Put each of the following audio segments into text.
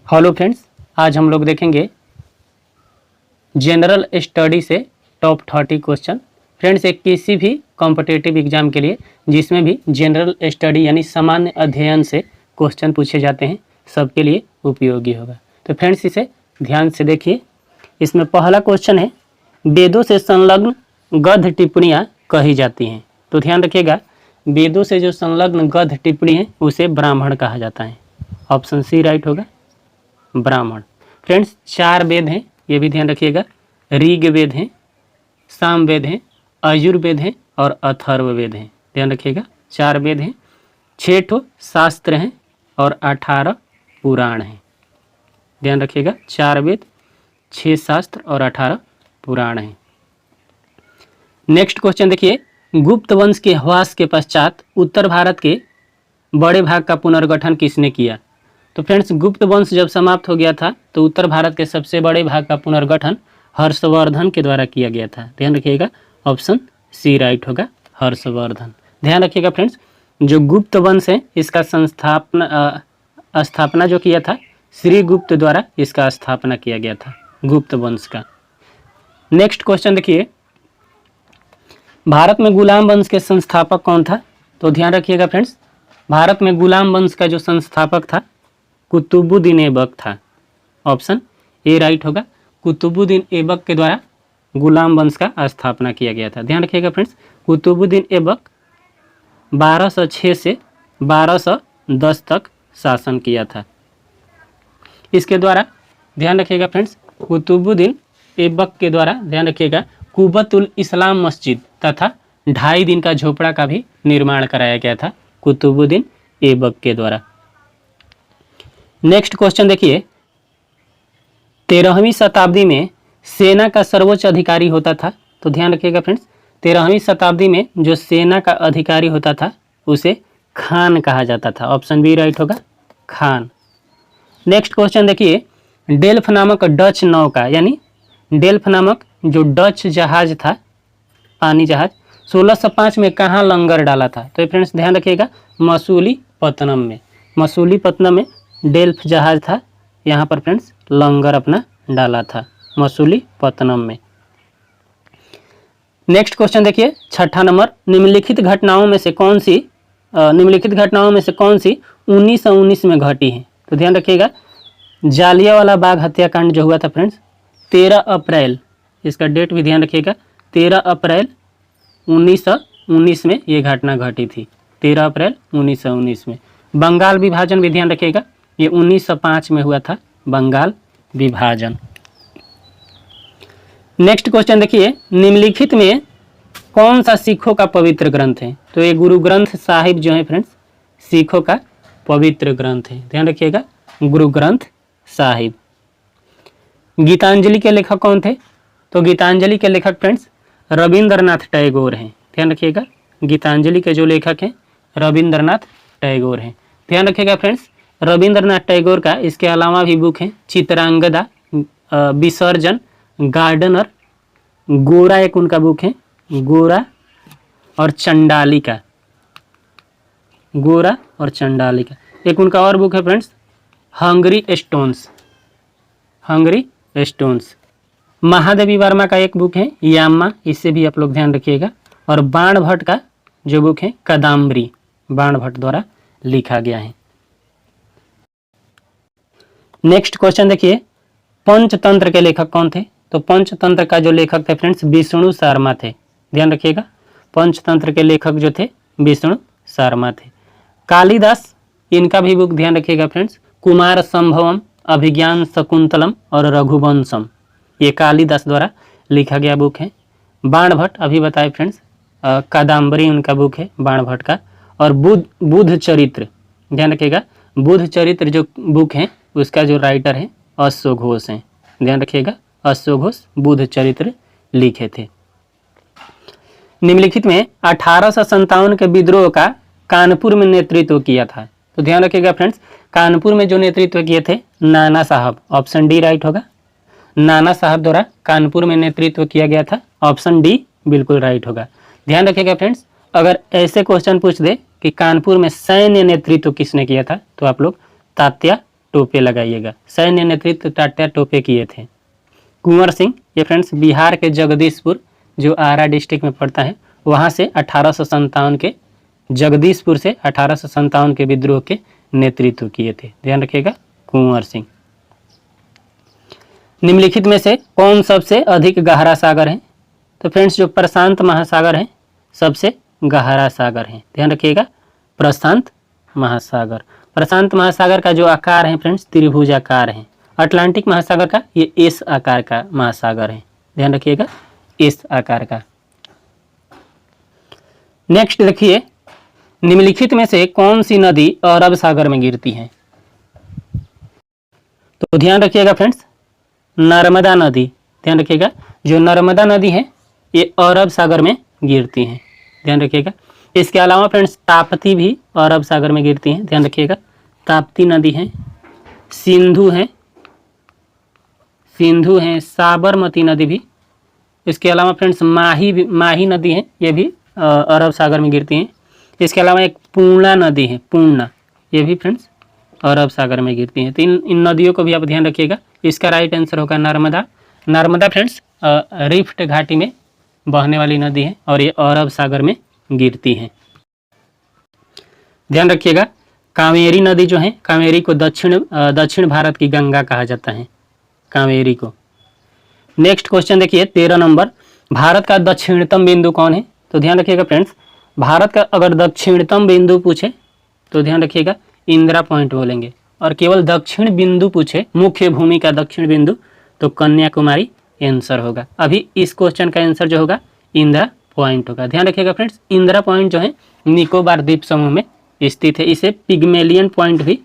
Hello friends, आज हम लोग देखेंगे जनरल स्टडी से टॉप 30 क्वेश्चन। फ्रेंड्स, एक किसी भी कॉम्पिटिटिव एग्जाम के लिए जिसमें भी जनरल स्टडी यानी सामान्य अध्ययन से क्वेश्चन पूछे जाते हैं, सबके लिए उपयोगी होगा। तो फ्रेंड्स, इसे ध्यान से देखिए। इसमें पहला क्वेश्चन है, वेदों से संलग्न गद्य टिप्पणियाँ कही जाती हैं। तो ध्यान रखिएगा, वेदों से जो संलग्न गद्य टिप्पणी है उसे ब्राह्मण कहा जाता है। ऑप्शन सी राइट होगा, ब्राह्मण। फ्रेंड्स, 4 वेद हैं, ये भी ध्यान रखिएगा। ऋग वेद हैं, साम वेद हैं, यजुर्वेद हैं और अथर्व वेद हैं। ध्यान रखिएगा, 4 वेद हैं, 6 ठो शास्त्र हैं और 18 पुराण हैं। ध्यान रखिएगा, 4 वेद, 6 शास्त्र और 18 पुराण हैं। नेक्स्ट क्वेश्चन देखिए, गुप्त वंश के ह्रास के पश्चात उत्तर भारत के बड़े भाग का पुनर्गठन किसने किया? तो फ्रेंड्स, गुप्त वंश जब समाप्त हो गया था तो उत्तर भारत के सबसे बड़े भाग का पुनर्गठन हर्षवर्धन के द्वारा किया गया था। ध्यान रखिएगा, ऑप्शन सी राइट होगा, हर्षवर्धन। ध्यान रखिएगा फ्रेंड्स, जो गुप्त वंश है इसका स्थापना जो किया था श्री गुप्त द्वारा इसका स्थापना किया गया था, गुप्त वंश का। नेक्स्ट क्वेश्चन देखिए, भारत में गुलाम वंश के संस्थापक कौन था? तो ध्यान रखिएगा फ्रेंड्स, भारत में गुलाम वंश का जो संस्थापक था कुतुबुद्दीन ऐबक था। ऑप्शन ए राइट होगा, कुतुबुद्दीन ऐबक के द्वारा गुलाम वंश का स्थापना किया गया था। ध्यान रखिएगा फ्रेंड्स, कुतुबुद्दीन ऐबक 1206 से 1210 तक शासन किया था। इसके द्वारा ध्यान रखिएगा फ्रेंड्स, कुतुबुद्दीन ऐबक के द्वारा ध्यान रखिएगा कुबतुल इस्लाम मस्जिद तथा 2.5 दिन का झोपड़ा का भी निर्माण कराया गया था कुतुबुद्दीन ऐबक के द्वारा। नेक्स्ट क्वेश्चन देखिए, 13वीं शताब्दी में सेना का सर्वोच्च अधिकारी होता था। तो ध्यान रखिएगा फ्रेंड्स, 13वीं शताब्दी में जो सेना का अधिकारी होता था उसे खान कहा जाता था। ऑप्शन बी राइट होगा, खान। नेक्स्ट क्वेश्चन देखिए, डेल्फ नामक डच नौका यानी डेल्फ नामक जो डच जहाज था, पानी जहाज, 1605 में कहाँ लंगर डाला था? तो फ्रेंड्स ध्यान रखिएगा, मसूलीपट्टनम में। मसूलीपट्टनम में डेल्फ जहाज था, यहाँ पर फ्रेंड्स लंगर अपना डाला था मसूलीपट्टनम में। नेक्स्ट क्वेश्चन देखिए, 6ठा नंबर, निम्नलिखित घटनाओं में से कौन सी 1919 में घटी है? तो ध्यान रखिएगा, जालियांवाला बाग हत्याकांड जो हुआ था फ्रेंड्स 13 अप्रैल, इसका डेट भी ध्यान रखिएगा, 13 अप्रैल 1919 में ये घटना घटी थी। 13 अप्रैल 1919 में। बंगाल विभाजन भी ध्यान रखिएगा, ये 1905 में हुआ था बंगाल विभाजन। नेक्स्ट क्वेश्चन देखिए, निम्नलिखित में कौन सा सिखों का पवित्र ग्रंथ है? तो ये गुरु ग्रंथ साहिब जो है फ्रेंड्स सिखों का पवित्र ग्रंथ है। ध्यान रखिएगा, गुरु ग्रंथ साहिब। गीतांजलि के लेखक कौन थे? तो गीतांजलि के लेखक फ्रेंड्स रविंद्रनाथ टैगोर हैं। ध्यान रखिएगा, गीतांजलि के जो लेखक हैं रविंद्रनाथ टैगोर हैं। ध्यान रखिएगा फ्रेंड्स, रविंद्रनाथ टैगोर का इसके अलावा भी बुक है, चित्रांगदा, विसर्जन, गार्डनर, गोरा एक उनका बुक है, गोरा और चंडालिका, गोरा और चंडालिका। एक उनका और बुक है friends, Hungary stones, Hungary stones. Mahadevi Verma का एक बुक है यामा, इससे भी आप लोग ध्यान रखिएगा। और बाणभट्ट का जो बुक है कादम्बरी, बाणभट्ट द्वारा लिखा गया है। नेक्स्ट क्वेश्चन देखिए, पंचतंत्र के लेखक कौन थे? तो पंचतंत्र का जो लेखक थे फ्रेंड्स विष्णु शर्मा थे। ध्यान रखिएगा, पंचतंत्र के लेखक जो थे विष्णु शर्मा थे। कालिदास, इनका भी बुक ध्यान रखिएगा फ्रेंड्स, कुमार संभवम, अभिज्ञान शकुंतलम और रघुवंशम, ये कालिदास द्वारा लिखा गया बुक है। बाणभट्ट अभी बताए फ्रेंड्स, कादम्बरी उनका बुक है बाणभट्ट का। और बुद्ध चरित्र, ध्यान रखिएगा, बुद्ध चरित्र जो बुक है उसका जो राइटर है अश्वघोष हैं। ध्यान रखिएगा, अश्वघोष बुद्ध चरित्र लिखे थे। निम्नलिखित में 1857 के विद्रोह का कानपुर में नेतृत्व किया था। तो ध्यान रखिएगा फ्रेंड्स, कानपुर में जो नेतृत्व किए थे नाना साहब। ऑप्शन डी राइट होगा, नाना साहब द्वारा कानपुर में नेतृत्व किया गया था। ऑप्शन डी बिल्कुल राइट होगा। ध्यान रखिएगा फ्रेंड्स, अगर ऐसे क्वेश्चन पूछ दे कि कानपुर में सैन्य नेतृत्व किसने किया था, तो आप लोग तात्या टोपे लगाइएगा। सैन्य नेतृत्व तात्या टोपे किए थे। कुंवर सिंह, ये फ्रेंड्स बिहार के जगदीशपुर जो आरा डिस्ट्रिक्ट में पड़ता है, वहाँ से 1857 के जगदीशपुर से 1857 के विद्रोह के नेतृत्व किए थे। ध्यान रखिएगा, कुंवर सिंह। निम्नलिखित में से कौन सबसे अधिक गहरा सागर है? तो फ्रेंड्स जो प्रशांत महासागर है सबसे गहरा सागर है। ध्यान रखिएगा, प्रशांत महासागर। प्रशांत महासागर का जो आकार है फ्रेंड्स त्रिभुजाकार है। अटलांटिक महासागर का ये एस आकार का महासागर है। ध्यान रखिएगा, एस आकार का। नेक्स्ट देखिए, निम्नलिखित में से कौन सी नदी अरब सागर में गिरती है? तो ध्यान रखिएगा फ्रेंड्स, नर्मदा नदी। ध्यान रखिएगा, जो नर्मदा नदी है ये अरब सागर में गिरती है। ध्यान रखिएगा। इसके अलावा फ्रेंड्स ताप्ती भी अरब सागर में गिरती हैं। ध्यान रखिएगा, ताप्ती नदी है, सिंधु है, साबरमती नदी भी। इसके अलावा फ्रेंड्स माही नदी है, ये भी अरब सागर में गिरती हैं। इसके अलावा एक पूर्णा नदी है, पूर्णा, ये भी फ्रेंड्स अरब सागर में गिरती हैं। तो इन नदियों को भी आप ध्यान रखिएगा। इसका राइट आंसर होगा नर्मदा। नर्मदा फ्रेंड्स रिफ्ट घाटी में बहने वाली नदी है और ये अरब सागर में गिरती है। ध्यान रखिएगा, कावेरी नदी जो है, कावेरी को दक्षिण भारत की गंगा कहा जाता है, कावेरी को। नेक्स्ट क्वेश्चन देखिए 13 नंबर, भारत का दक्षिणतम बिंदु कौन है? तो ध्यान रखिएगा फ्रेंड्स, भारत का अगर दक्षिणतम बिंदु पूछे तो ध्यान रखिएगा इंदिरा पॉइंट बोलेंगे, और केवल दक्षिण बिंदु पूछे, मुख्य भूमि का दक्षिण बिंदु, तो कन्याकुमारी आंसर होगा। अभी इस क्वेश्चन का आंसर जो होगा इंदिरा पॉइंट होगा। ध्यान रखिएगा फ्रेंड्स, इंदिरा पॉइंट जो है निकोबार द्वीप समूह में स्थित है। इसे पिग्मेलियन पॉइंट भी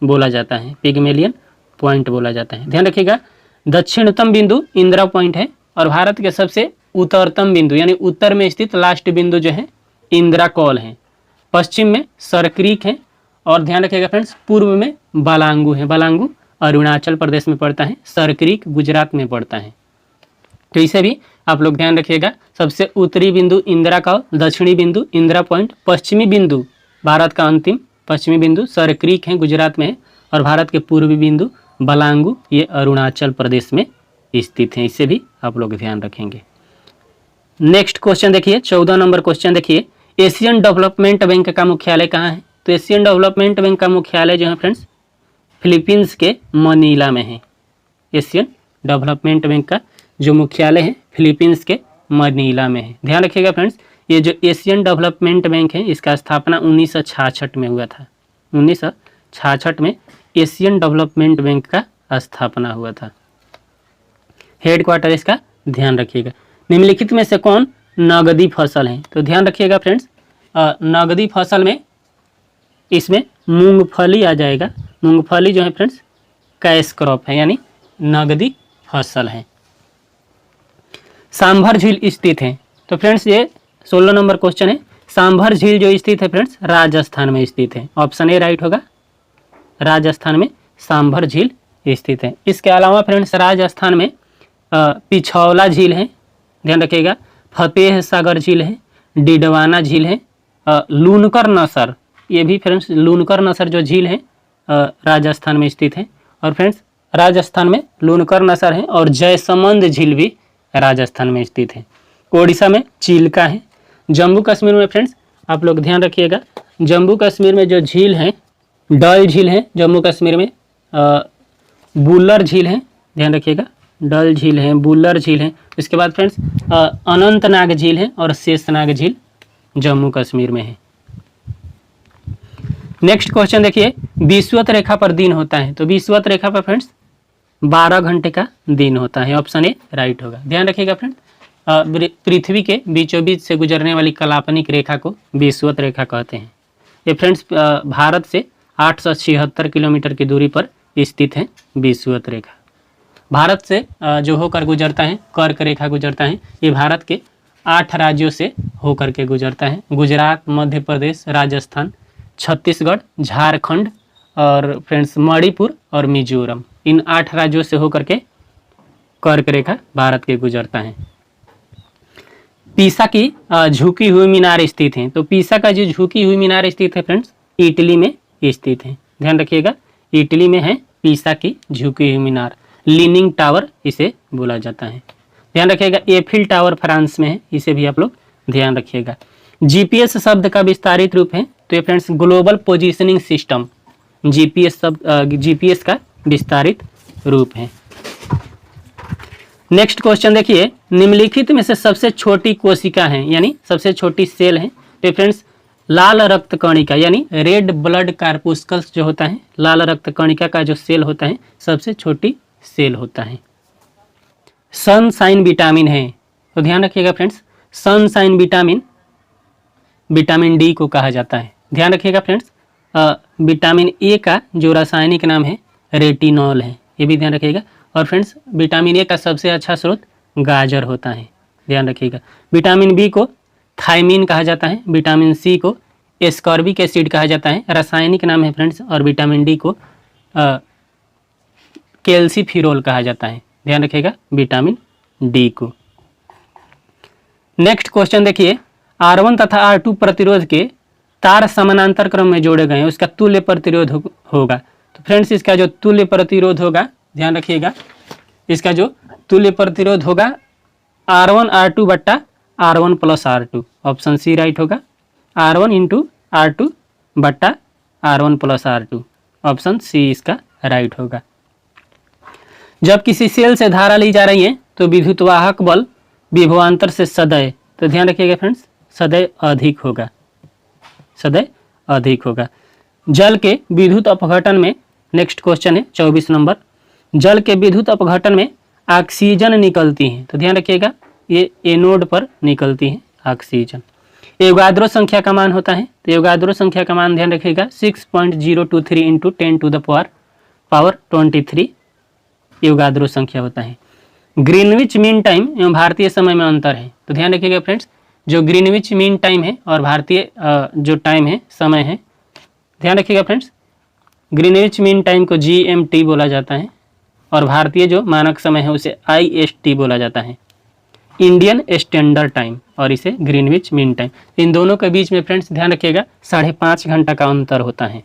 बोला जाता है, पिग्मेलियन पॉइंट बोला जाता है। ध्यान रखिएगा, दक्षिणतम बिंदु इंदिरा पॉइंट है और भारत के सबसे उत्तरतम बिंदु यानी उत्तर में स्थित लास्ट बिंदु जो है इंदिरा कौल है। पश्चिम में सरक्रीक है और ध्यान रखिएगा फ्रेंड्स पूर्व में बालांगू है। बालांगू अरुणाचल प्रदेश में पड़ता है, सरक्रीक गुजरात में पड़ता है। तो इसे भी आप लोग ध्यान रखिएगा। सबसे उत्तरी बिंदु इंदिरा कौल, दक्षिणी बिंदु इंदिरा पॉइंट, पश्चिमी बिंदु भारत का अंतिम पश्चिमी बिंदु सरक्रीक है, गुजरात में है, और भारत के पूर्वी बिंदु बालांगू ये अरुणाचल प्रदेश में स्थित है। इसे भी आप लोग ध्यान रखेंगे। नेक्स्ट क्वेश्चन देखिए 14 नंबर क्वेश्चन देखिए, एशियन डेवलपमेंट बैंक का मुख्यालय कहाँ है? तो एशियन डेवलपमेंट बैंक का मुख्यालय जो है फ्रेंड्स फिलीपींस के मनीला में है। एशियन डेवलपमेंट बैंक का जो मुख्यालय है फिलीपींस के मनीला में है। ध्यान रखिएगा फ्रेंड्स, ये जो एशियन डेवलपमेंट बैंक है इसका स्थापना 1966 में हुआ था। 1966 में एशियन डेवलपमेंट बैंक का स्थापना हुआ था। हेडक्वार्टर इसका ध्यान रखिएगा। निम्नलिखित में से कौन नगदी फसल है? तो ध्यान रखिएगा फ्रेंड्स, नगदी फसल में इसमें मूंगफली आ जाएगा। मूंगफली जो है फ्रेंड्स कैश क्रॉप है यानी नगदी फसल है। सांभर झील स्थित है, तो फ्रेंड्स ये 16 नंबर क्वेश्चन है। सांभर झील जो स्थित है फ्रेंड्स राजस्थान में स्थित है। ऑप्शन ए राइट होगा, राजस्थान में सांभर झील स्थित है। इसके अलावा फ्रेंड्स राजस्थान में पिछौला झील है, ध्यान रखिएगा, फतेह सागर झील है, डिडवाना झील है, लूनकर नसर, ये भी फ्रेंड्स लूनकर नसर जो झील है राजस्थान में स्थित है। और फ्रेंड्स राजस्थान में लूनकर नसर है और जयसमंद झील भी राजस्थान में स्थित है। ओडिशा में चिल्का है। जम्मू कश्मीर में फ्रेंड्स आप लोग ध्यान रखिएगा, जम्मू कश्मीर में जो झील है डल झील है, जम्मू कश्मीर में बुल्लर झील है, ध्यान रखिएगा, डल झील है, बुल्लर झील है। इसके बाद फ्रेंड्स अनंतनाग झील है और शेषनाग झील जम्मू कश्मीर में है। नेक्स्ट क्वेश्चन देखिए, विषुवत रेखा पर दिन होता है, तो विषुवत रेखा पर फ्रेंड्स 12 घंटे का दिन होता है। ऑप्शन ए राइट होगा। ध्यान रखिएगा फ्रेंड्स, पृथ्वी के बीचों बीच से गुजरने वाली काल्पनिक रेखा को विषुवत रेखा कहते हैं। ये फ्रेंड्स भारत से 876 किलोमीटर की दूरी पर स्थित है विषुवत रेखा। भारत से जो होकर गुजरता है, कर्क रेखा गुजरता है, ये भारत के 8 राज्यों से होकर के गुजरता है। गुजरात, मध्य प्रदेश, राजस्थान, छत्तीसगढ़, झारखंड और फ्रेंड्स मणिपुर और मिजोरम, इन 8 राज्यों से होकर के कर्क रेखा भारत के गुजरता है। पीसा की झुकी हुई मीनार स्थित है, तो पीसा का जो झुकी हुई मीनार स्थित है फ्रेंड्स इटली में स्थित है। ध्यान रखिएगा, इटली में है पीसा की झुकी हुई मीनार, लीनिंग टावर इसे बोला जाता है। ध्यान रखिएगा एफिल टावर फ्रांस में है, इसे भी आप लोग ध्यान रखिएगा। जीपीएस शब्द का विस्तारित रूप है, तो ये friends global positioning system, GPS का विस्तारित रूप है। नेक्स्ट क्वेश्चन देखिए, निम्नलिखित में से सबसे छोटी कोशिका है यानी सबसे छोटी सेल है, तो फ्रेंड्स लाल रक्त कणिका यानी रेड ब्लड कार्पुस्कल्स जो होता है, लाल रक्त कणिका का जो सेल होता है सबसे छोटी सेल होता है। सनसाइन विटामिन है, तो ध्यान रखिएगा friends, sunshine vitamin vitamin D को कहा जाता है। ध्यान रखिएगा फ्रेंड्स, विटामिन ए का जो रासायनिक नाम है रेटिनॉल है, ये भी ध्यान रखिएगा। और फ्रेंड्स विटामिन ए का सबसे अच्छा स्रोत गाजर होता है, ध्यान रखिएगा। विटामिन बी को थायमिन कहा जाता है, विटामिन सी को एस्कॉर्बिक एसिड कहा जाता है, रासायनिक नाम है फ्रेंड्स। और विटामिन डी को कैल्सीफिरोल कहा जाता है, ध्यान रखिएगा विटामिन डी को। नेक्स्ट क्वेश्चन देखिए, R1 तथा R2 प्रतिरोध के तार समानांतर क्रम में जोड़े गए हैं, उसका तुल्य प्रतिरोध होगा। तो फ्रेंड्स इसका जो तुल्य प्रतिरोध होगा, ध्यान रखिएगा, इसका जो तुल्य प्रतिरोध होगा R1 R2 बट्टा R1 plus R2, option C right होगा। R1 इंटू R2 बट्टा R1 plus R2, option C इसका राइट होगा। जब किसी सेल से धारा ली जा रही है तो विद्युतवाहक बल विभवांतर से सदैव, तो ध्यान रखिएगा फ्रेंड्स, सदैव अधिक होगा, सदैव अधिक होगा। जल के विद्युत अपघटन में, नेक्स्ट क्वेश्चन है 24 नंबर, जल के विद्युत अपघटन में ऑक्सीजन निकलती है, तो ध्यान रखिएगा ये एनोड पर निकलती है ऑक्सीजन। एवोगाद्रो संख्या का मान होता है, तो एवोगाद्रो संख्या का मान ध्यान रखिएगा 6.023 into 10 to the power 23 Avogadro संख्या होता है। ग्रीनविच मीन टाइम एवं भारतीय समय में अंतर है, तो ध्यान रखिएगा फ्रेंड्स, जो ग्रीनविच मीन टाइम है और भारतीय जो टाइम है, समय है, ध्यान रखिएगा फ्रेंड्स, ग्रीनविच मीन टाइम को GMT बोला जाता है और भारतीय जो मानक समय है उसे IST बोला जाता है, इंडियन स्टैंडर्ड टाइम, और इसे ग्रीनविच मीन टाइम। इन दोनों के बीच में फ्रेंड्स ध्यान रखिएगा 5.5 घंटा का अंतर होता है,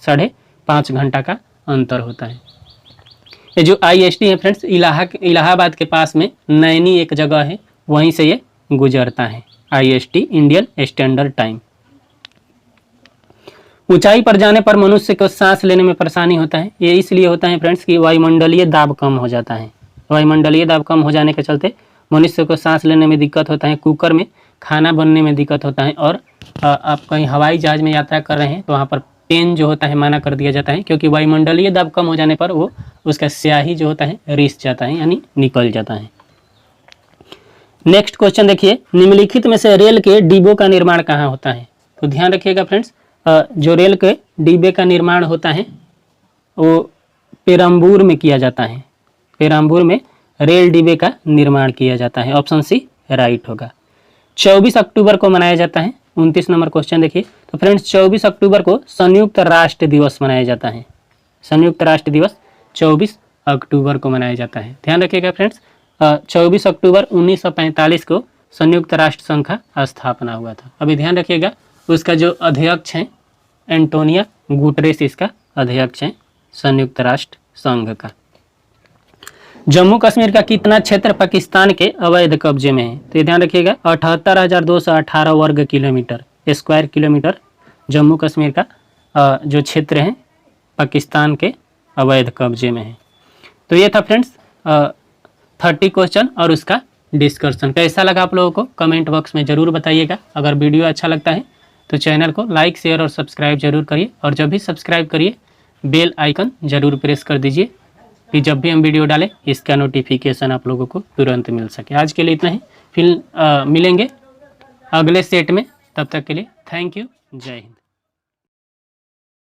5.5 घंटा का अंतर होता है। ये जो IST है फ्रेंड्स, इलाहाबाद के पास में नैनी एक जगह है, वहीं से ये गुजरता है, IST इंडियन स्टैंडर्ड टाइम। ऊंचाई पर जाने पर मनुष्य को सांस लेने में परेशानी होता है, ये इसलिए होता है फ्रेंड्स कि वायुमंडलीय दाब कम हो जाता है। वायुमंडलीय दाब कम हो जाने के चलते मनुष्य को सांस लेने में दिक्कत होता है, कुकर में खाना बनने में दिक्कत होता है, और आप कहीं हवाई जहाज में यात्रा कर रहे हैं तो वहाँ पर पेन जो होता है माना कर दिया जाता है, क्योंकि वायुमंडलीय दाब कम हो जाने पर वो उसका स्याही जो होता है रिस जाता है यानी निकल जाता है। नेक्स्ट क्वेश्चन देखिए, निम्नलिखित में से रेल के डिब्बों का निर्माण कहाँ होता है, तो ध्यान रखिएगा फ्रेंड्स, जो रेल के डिब्बे का निर्माण होता है वो पेरम्बूर में किया जाता है, पेरम्बूर में रेल डिब्बे का निर्माण किया जाता है, ऑप्शन सी राइट होगा। 24 अक्टूबर को मनाया जाता है, 29 नंबर क्वेश्चन देखिए, तो फ्रेंड्स 24 अक्टूबर को संयुक्त राष्ट्र दिवस मनाया जाता है, संयुक्त राष्ट्र दिवस 24 अक्टूबर को मनाया जाता है। ध्यान रखिएगा फ्रेंड्स, 24 अक्टूबर 1945 को संयुक्त राष्ट्र संघ का स्थापना हुआ था। अभी ध्यान रखिएगा उसका जो अध्यक्ष हैं एंटोनियो गुटेरेस, इसका अध्यक्ष हैं संयुक्त राष्ट्र संघ का। जम्मू कश्मीर का कितना क्षेत्र पाकिस्तान के अवैध कब्जे में है, तो ये ध्यान रखिएगा 78,218 वर्ग kilometre, square kilometre Jammu Kashmir का जो क्षेत्र है पाकिस्तान के अवैध कब्जे में है। तो ये था फ्रेंड्स 30 क्वेश्चन और उसका डिस्कशन। कैसा लगा आप लोगों को कमेंट बॉक्स में ज़रूर बताइएगा। अगर वीडियो अच्छा लगता है तो चैनल को लाइक शेयर और सब्सक्राइब जरूर करिए, और जब भी सब्सक्राइब करिए बेल आइकन ज़रूर प्रेस कर दीजिए कि जब भी हम वीडियो डालें इसका नोटिफिकेशन आप लोगों को तुरंत मिल सके। आज के लिए इतना ही, फिर मिलेंगे अगले सेट में, तब तक के लिए थैंक यू, जय हिंद।